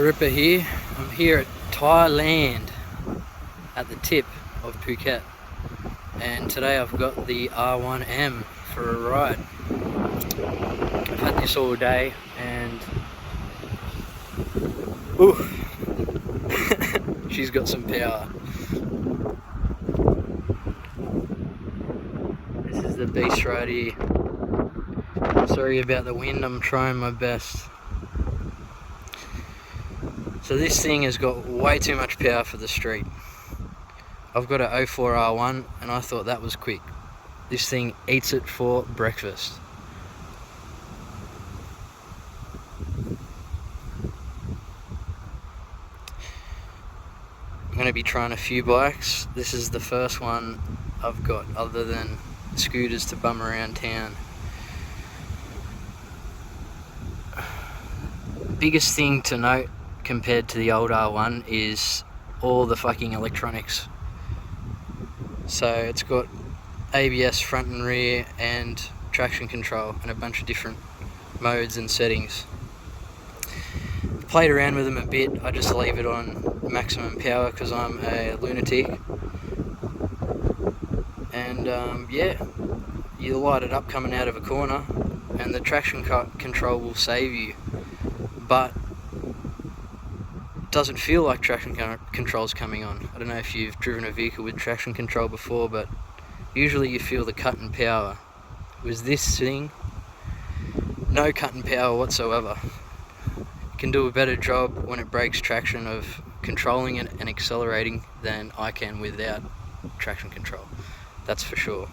Ripper here. I'm here at Thailand at the tip of Phuket, and today I've got the R1M for a ride. I've had this all day and ooh, she's got some power. This is the beast right here. Sorry about the wind, I'm trying my best. So this thing has got way too much power for the street. I've got an 04 R1 and I thought that was quick. This thing eats it for breakfast. I'm going to be trying a few bikes. This is the first one I've got other than scooters to bum around town. Biggest thing to note compared to the old R1 is all the fucking electronics. So it's got ABS front and rear and traction control and a bunch of different modes and settings. Played around with them a bit. I just leave it on maximum power because I'm a lunatic. And yeah, you light it up coming out of a corner and the traction control will save you, but doesn't feel like traction control's coming on. I don't know if you've driven a vehicle with traction control before, but usually you feel the cut in power. With this thing, no cut in power whatsoever. It can do a better job when it breaks traction of controlling it and accelerating than I can without traction control. That's for sure.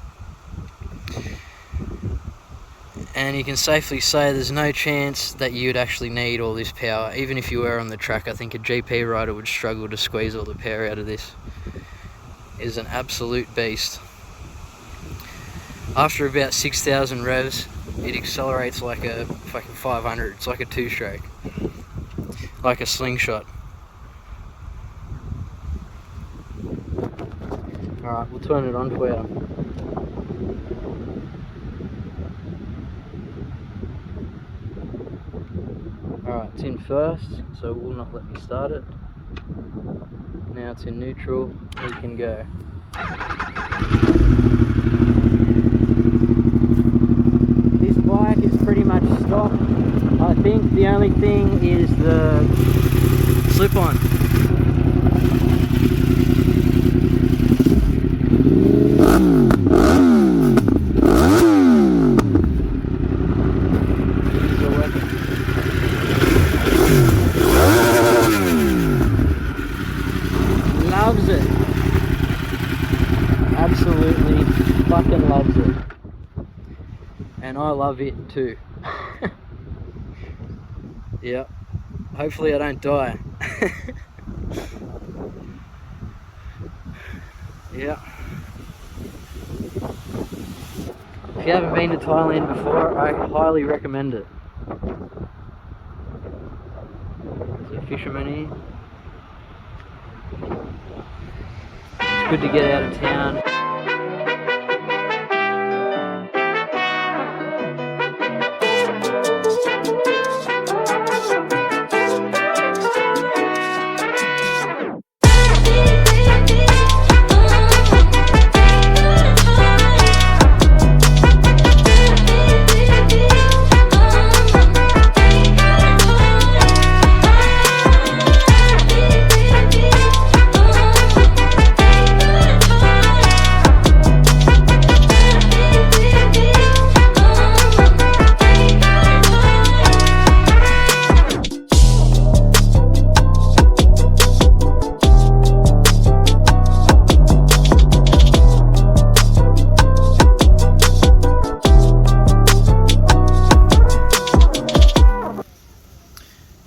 And you can safely say there's no chance that you'd actually need all this power. Even if you were on the track, I think a GP rider would struggle to squeeze all the power out of this. It is an absolute beast. After about 6,000 revs, it accelerates like a fucking 500. It's like a two-stroke. Like a slingshot. Alright, we'll turn it on for you. Alright, it's in first, so it will not let me start it. Now it's in neutral, we can go. This bike is pretty much stock. I think the only thing is the slip-on. Loves it. Absolutely fucking loves it. And I love it too. Yep. Hopefully I don't die. Yeah. If you haven't been to Thailand before, I highly recommend it. There's a fisherman here. It's good to get out of town.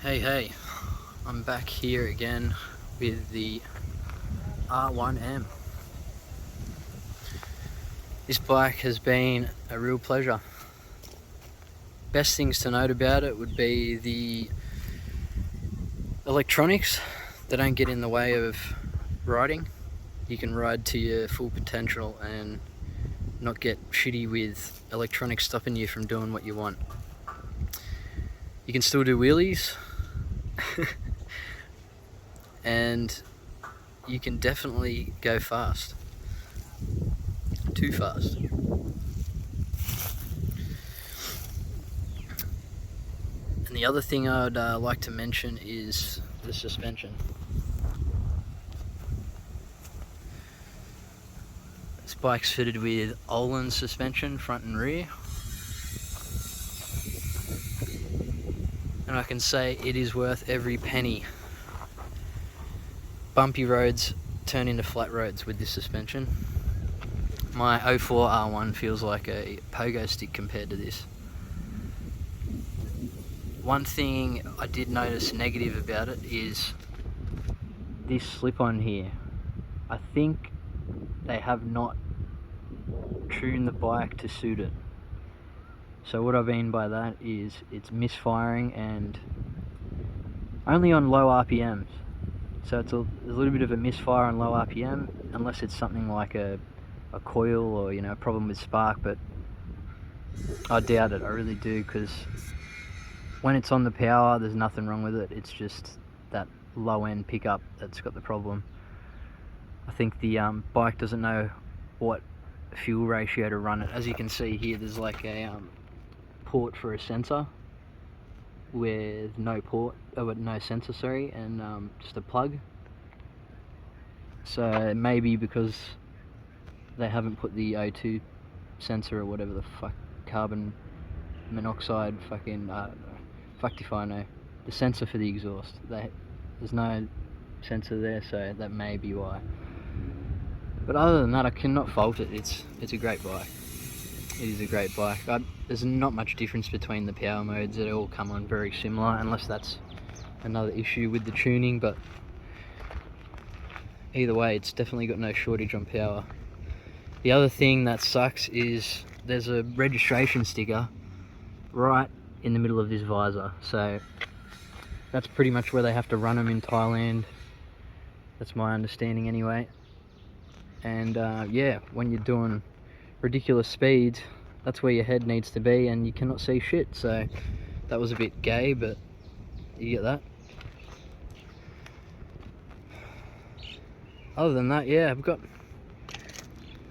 Hey, I'm back here again with the R1M. This bike has been a real pleasure. Best things to note about it would be the electronics. They don't get in the way of riding. You can ride to your full potential and not get shitty with electronics stopping you from doing what you want. You can still do wheelies. and you can definitely go fast. Too fast. And the other thing I would like to mention is the suspension. This bike's fitted with Öhlins suspension, front and rear. And I can say it is worth every penny. Bumpy roads turn into flat roads with this suspension. My 04 R1 feels like a pogo stick compared to this. One thing I did notice negative about it is this slip-on here. I think they have not tuned the bike to suit it. So what I mean by that is it's misfiring and only on low RPMs. So it's a little bit of a misfire on low RPM, unless it's something like a coil or, you know, a problem with spark, but I doubt it, I really do, because when it's on the power there's nothing wrong with it, it's just that low end pickup that's got the problem. I think the bike doesn't know what fuel ratio to run it. As you can see here, there's like a port for a sensor with no sensor, sorry, and just a plug. So maybe because they haven't put the O2 sensor or whatever the fuck, carbon monoxide fucking fuck if I know, the sensor for the exhaust, there's no sensor there, so that may be why. But other than that, I cannot fault it. It's a great bike. It is a great bike. There's not much difference between the power modes. They all come on very similar, unless that's another issue with the tuning, but either way, it's definitely got no shortage on power. The other thing that sucks is there's a registration sticker right in the middle of this visor, so that's pretty much where they have to run them in Thailand. That's my understanding anyway. And yeah, when you're doing ridiculous speeds, that's where your head needs to be, and you cannot see shit. So that was a bit gay, but you get that. Other than that, yeah, I've got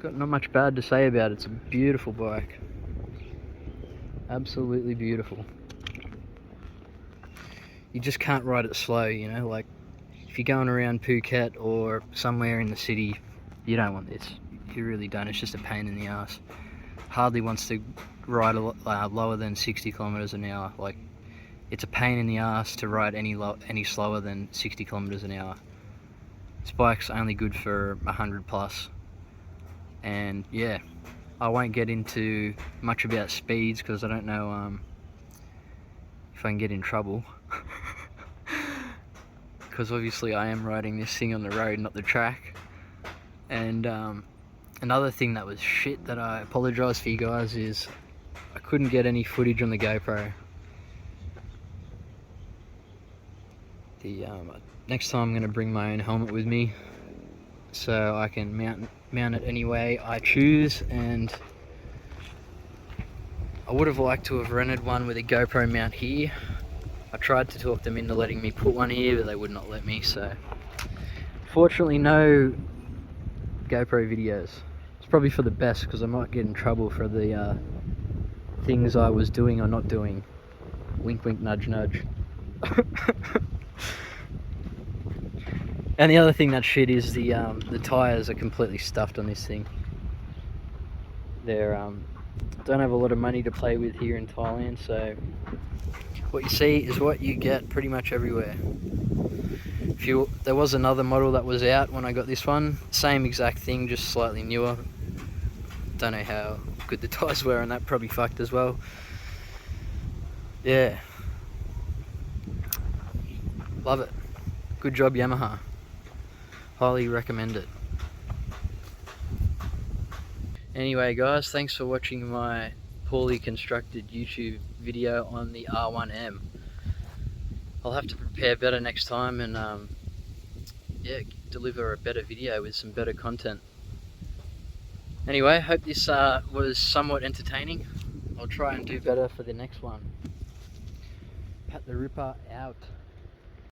not much bad to say about it. It's a beautiful bike, absolutely beautiful. You just can't ride it slow, you know, like if you're going around Phuket or somewhere in the city, you don't want this. You really don't. It's just a pain in the ass. Hardly wants to ride lower than 60 kilometers an hour. Like, it's a pain in the ass to ride any slower than 60 kilometers an hour. This bike's only good for 100 plus. And yeah, I won't get into much about speeds because I don't know if I can get in trouble. Because obviously I am riding this thing on the road, not the track. And another thing that was shit that I apologise for you guys is I couldn't get any footage on the GoPro. Next time I'm going to bring my own helmet with me so I can mount it any way I choose, and I would have liked to have rented one with a GoPro mount here. I tried to talk them into letting me put one here, but they would not let me, so fortunately no GoPro videos. It's probably for the best, because I might get in trouble for the things I was doing or not doing. Wink wink, nudge nudge. And the other thing that's shit is the tyres are completely stuffed on this thing. They're don't have a lot of money to play with here in Thailand, so what you see is what you get pretty much everywhere. There was another model that was out when I got this one, same exact thing, just slightly newer. Don't know how good the tyres were, and that probably fucked as well. Yeah, love it. Good job, Yamaha. Highly recommend it. Anyway guys, thanks for watching my poorly constructed YouTube video on the R1M. I'll have to prepare better next time and yeah, deliver a better video with some better content. Anyway, hope this was somewhat entertaining. I'll try and do better for the next one. Pat the Ripper out.